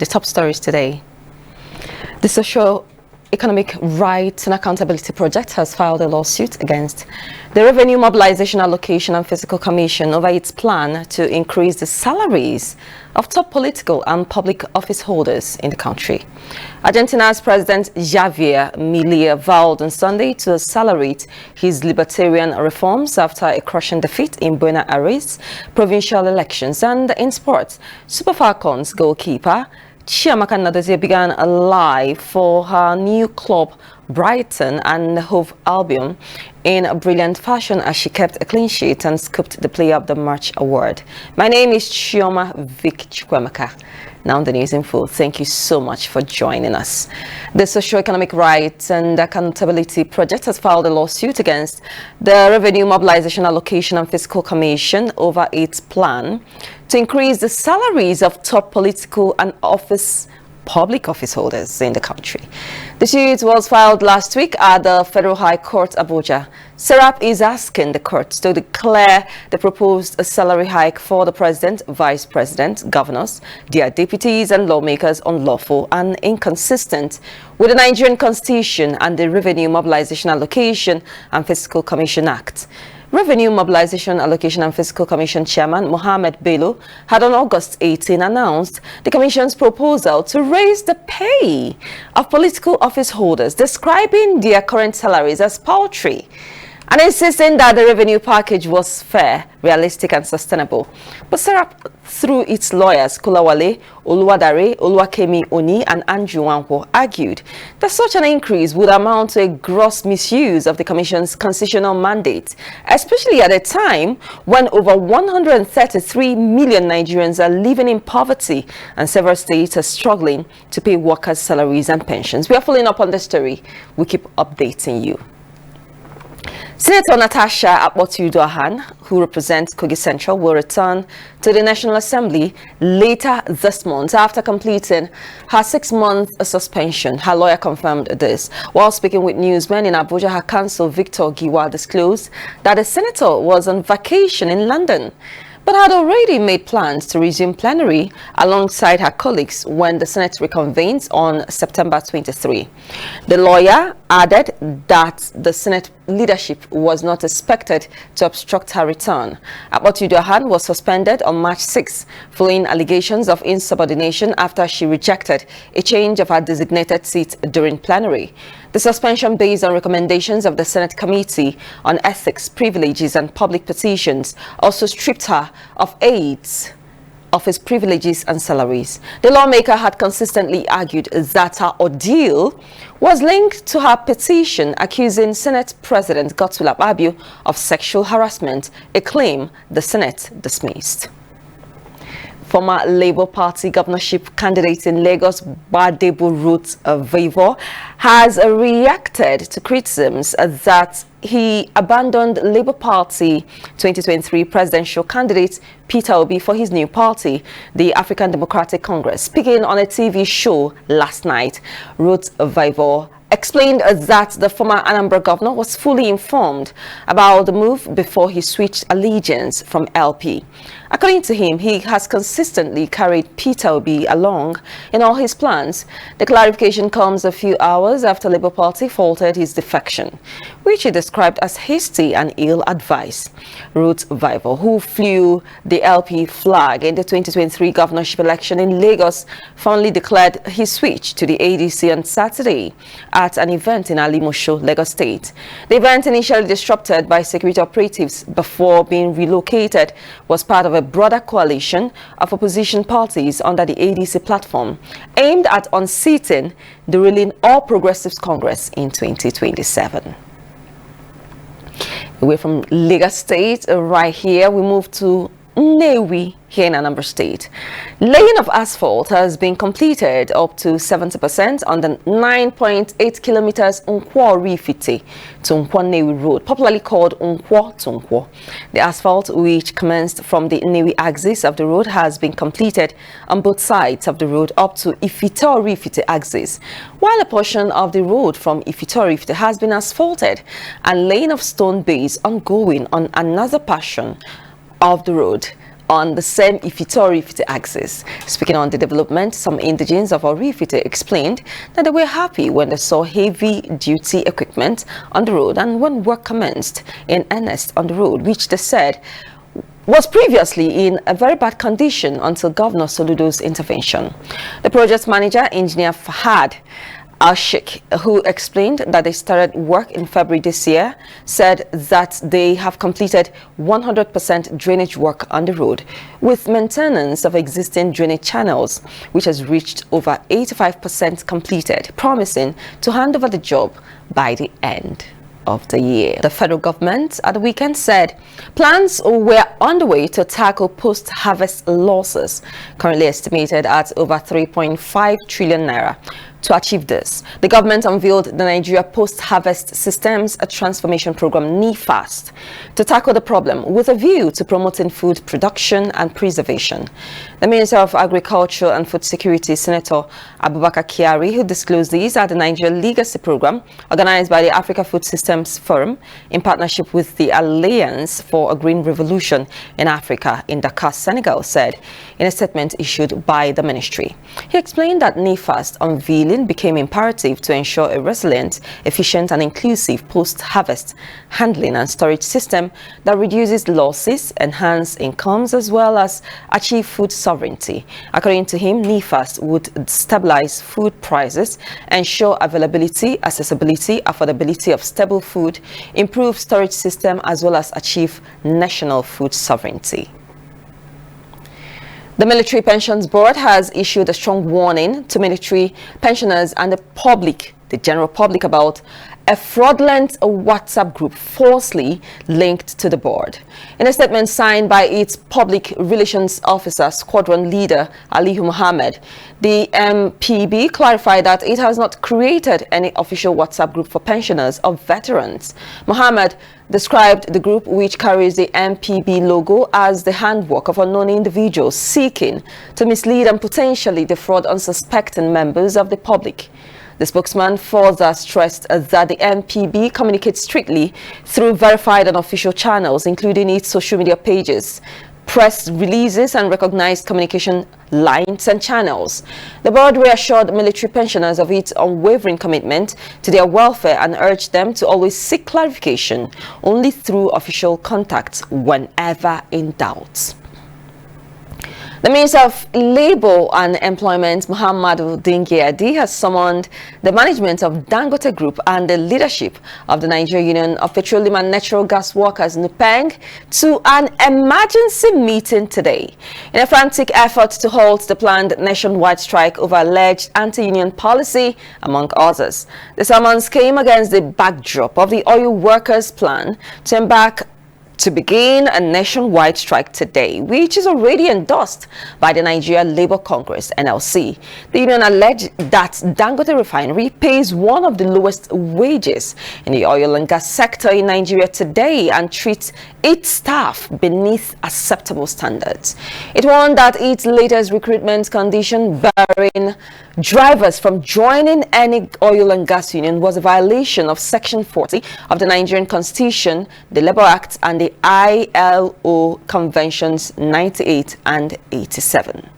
The top stories today. The Socio-Economic Rights and Accountability Project has filed a lawsuit against the Revenue Mobilization Allocation and Fiscal Commission over its plan to increase the salaries of top political and public office holders in the country. Argentina's President Javier Milei vowed on Sunday to accelerate his libertarian reforms after a crushing defeat in Buenos Aires provincial elections. And in sports, Super Falcons goalkeeper Chiamaka Nnadozie began a live for her new club Brighton and Hove Albion in a brilliant fashion as she kept a clean sheet and scooped the Player of the Match award. My name is Chioma Vic Chukwemeka. Now the news in full. Thank you so much for joining us. The Socio-Economic Rights and Accountability Project has filed a lawsuit against the Revenue Mobilization Allocation and Fiscal Commission over its plan to increase the salaries of top political and public office holders in the country. The suit was filed last week at the Federal High Court, Abuja. SERAP is asking the court to declare the proposed salary hike for the president, vice president, governors, their deputies and lawmakers unlawful and inconsistent with the Nigerian Constitution and the Revenue Mobilization Allocation and Fiscal Commission Act. Revenue Mobilization Allocation and Fiscal Commission Chairman Mohammed Bello had on August 18 announced the Commission's proposal to raise the pay of political office holders, describing their current salaries as paltry, and insisting that the revenue package was fair, realistic and sustainable. But SERAP, through its lawyers Kulawale, Oluwadare, Oluwakemi Oni and Andrew Wanko, argued that such an increase would amount to a gross misuse of the Commission's constitutional mandate, especially at a time when over 133 million Nigerians are living in poverty and several states are struggling to pay workers' salaries and pensions. We are following up on the story. We keep updating you. Senator Natasha Akpoti, who represents Kogi Central, will return to the National Assembly later this month after completing her 6-month suspension. Her lawyer confirmed this. While speaking with newsmen in Abuja, her counsel Victor Giwa disclosed that the senator was on vacation in London, but had already made plans to resume plenary alongside her colleagues when the Senate reconvenes on September 23. The lawyer added that the Senate leadership was not expected to obstruct her return. Akpoti was suspended on March 6 following allegations of insubordination after she rejected a change of her designated seat during plenary. The suspension, based on recommendations of the Senate Committee on Ethics, Privileges and Public Petitions, also stripped her of aides of his privileges and salaries. The lawmaker had consistently argued that her ordeal was linked to her petition accusing Senate President Godswill of sexual harassment, a claim the Senate dismissed. Former Labour Party governorship candidate in Lagos, Rhodes-Vivour, has reacted to criticisms that he abandoned Labour Party 2023 presidential candidate Peter Obi for his new party, the African Democratic Congress. Speaking on a TV show last night, Rhodes-Vivour explained that the former Anambra governor was fully informed about the move before he switched allegiance from LP. According to him, he has consistently carried Peter Obi along in all his plans. The clarification comes a few hours after Labour Party faulted his defection, which he described as hasty and ill-advised. Rhodes-Vivour, who flew the LP flag in the 2023 governorship election in Lagos, finally declared his switch to the ADC on Saturday at an event in Alimosho, Lagos State. The event, initially disrupted by security operatives before being relocated, was part of a broader coalition of opposition parties under the ADC platform aimed at unseating the ruling All Progressives Congress in 2027. Away from Lagos State, right here, we move to Nnewi here in Anambra State. Laying of asphalt has been completed up to 70% on the 9.8 kilometers Nkwo-Rifite to Nkwo-Nnewi Road, popularly called Nkwo to Nkwo. The asphalt, which commenced from the Nnewi axis of the road, has been completed on both sides of the road up to Ifito-Rifite axis, while a portion of the road from Ifito-Rifite has been asphalted and laying of stone base ongoing on another portion of the road on the same Ifite-Orifite axis. Speaking on the development, some indigenes of Orifite explained that they were happy when they saw heavy-duty equipment on the road and when work commenced in earnest on the road, which they said was previously in a very bad condition until Governor Soludo's intervention. The project manager, Engineer Fahad Al-Sheikh, who explained that they started work in February this year, said that they have completed 100% drainage work on the road with maintenance of existing drainage channels, which has reached over 85% completed, promising to hand over the job by the end of the year. The federal government at the weekend said plans were underway to tackle post-harvest losses, currently estimated at over 3.5 trillion naira. To achieve this, the government unveiled the Nigeria Post-Harvest Systems Transformation Program NiPHaST to tackle the problem with a view to promoting food production and preservation. The Minister of Agriculture and Food Security, Senator Abubakar Kyari, who disclosed these at the Nigeria Legacy Program organized by the Africa Food Systems Forum in partnership with the Alliance for a Green Revolution in Africa in Dakar, Senegal, said in a statement issued by the ministry. He explained that NiPHaST unveiled became imperative to ensure a resilient, efficient and inclusive post-harvest handling and storage system that reduces losses, enhance incomes as well as achieve food sovereignty. According to him, NiPHaST would stabilize food prices, ensure availability, accessibility, affordability of stable food, improve storage system as well as achieve national food sovereignty. The Military Pensions Board has issued a strong warning to military pensioners and the public, the general public, about a fraudulent WhatsApp group falsely linked to the board. In a statement signed by its public relations officer, squadron leader Aliyu Muhammad, the MPB clarified that it has not created any official WhatsApp group for pensioners or veterans. Muhammad described the group, which carries the MPB logo, as the handwork of unknown individuals seeking to mislead and potentially defraud unsuspecting members of the public. The spokesman further stressed that the MPB communicates strictly through verified and official channels, including its social media pages, press releases and recognized communication lines and channels. The board reassured military pensioners of its unwavering commitment to their welfare and urged them to always seek clarification only through official contacts whenever in doubt. The Minister of Labour and Employment, Muhammadu Dingyadi, has summoned the management of Dangote Group and the leadership of the Nigeria Union of Petroleum and Natural Gas Workers, NUPENG, to an emergency meeting today in a frantic effort to halt the planned nationwide strike over alleged anti-union policy, among others. The summons came against the backdrop of the oil workers' plan to begin a nationwide strike today, which is already endorsed by the Nigeria Labour Congress, NLC. The union alleged that Dangote Refinery pays one of the lowest wages in the oil and gas sector in Nigeria today and treats its staff beneath acceptable standards. It warned that its latest recruitment condition barring drivers from joining any oil and gas union was a violation of Section 40 of the Nigerian Constitution, the Labour Act and the ILO Conventions 98 and 87.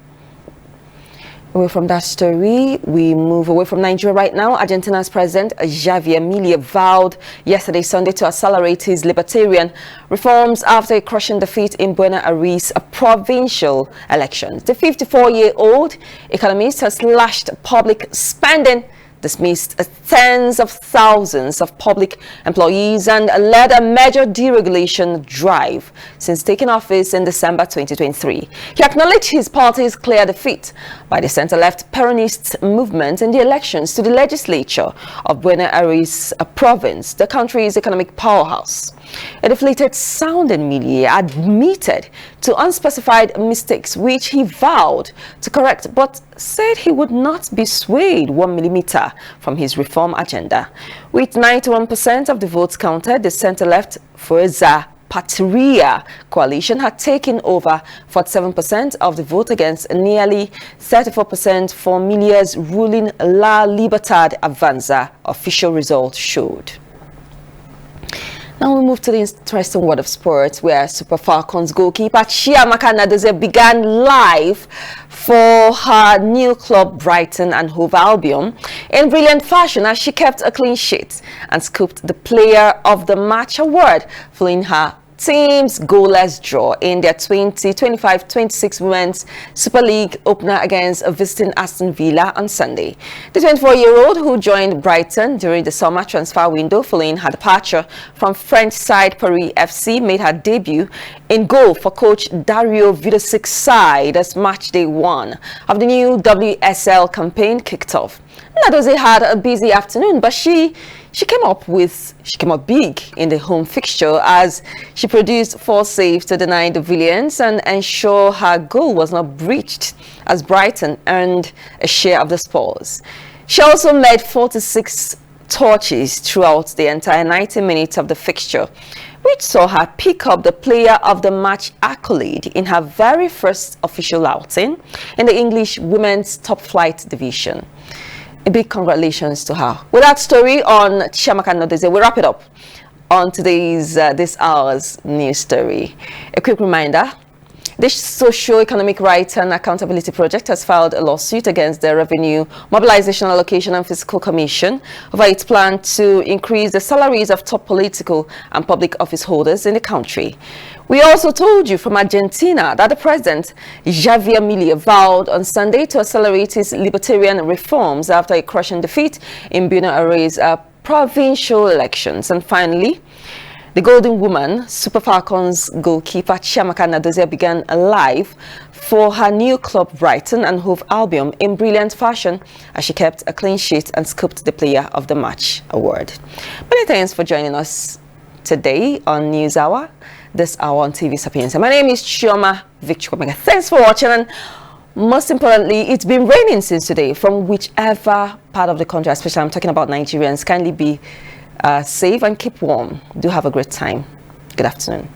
Away from that story, we move away from Nigeria right now. Argentina's President Javier Milei vowed yesterday Sunday to accelerate his libertarian reforms after a crushing defeat in Buenos Aires provincial elections. The 54-year-old economist has slashed public spending, dismissed tens of thousands of public employees and led a major deregulation drive since taking office in December 2023. He acknowledged his party's clear defeat by the center-left Peronist movement in the elections to the legislature of Buenos Aires province, the country's economic powerhouse. A deflated-sounding Milei admitted to unspecified mistakes which he vowed to correct, but said he would not be swayed 1 millimeter from his reform agenda. With 91% of the votes counted, the center-left Fuerza Patria coalition had taken over 47% of the vote against nearly 34% for Milei's ruling La Libertad Avanza, official results showed. Now we move to the interesting world of sports, where Super Falcons goalkeeper Chiamaka Nnadozie began life for her new club Brighton and Hove Albion in brilliant fashion as she kept a clean sheet and scooped the Player of the Match award following her team's goalless draw in their 2025-26 Women's Super League opener against a visiting Aston Villa on Sunday. The 24-year-old, who joined Brighton during the summer transfer window following her departure from French side Paris FC, made her debut in goal for coach Dario Vidosic's side as match day 1 of the new WSL campaign kicked off. Nnadozie had a busy afternoon, but she came up big in the home fixture as she produced 4 saves to deny the Villains and ensure her goal was not breached as Brighton earned a share of the spoils. She also led 46 touches throughout the entire 90 minutes of the fixture, which saw her pick up the Player of the Match accolade in her very first official outing in the English Women's Top Flight Division. A big congratulations to her. With that story on Chiamaka Nnadozie, we wrap it up on today's this hour's news story. A quick reminder: the Socio-Economic Rights and Accountability Project has filed a lawsuit against the Revenue Mobilization, Allocation and Fiscal Commission over its plan to increase the salaries of top political and public office holders in the country. We also told you from Argentina that the president, Javier Milei, vowed on Sunday to accelerate his libertarian reforms after a crushing defeat in Buenos Aires provincial elections. And finally, the Golden Woman, Super Falcons goalkeeper Chiamaka Nnadozie, began life for her new club Brighton and Hove Albion in brilliant fashion as she kept a clean sheet and scooped the Player of the Match award. Many thanks for joining us today on News Hour, this hour on TV Sapienza. My name is Chioma Victor. Thanks for watching, and most importantly, it's been raining since today from whichever part of the country, especially I'm talking about Nigerians. Kindly be safe and keep warm. Do have a great time. Good afternoon.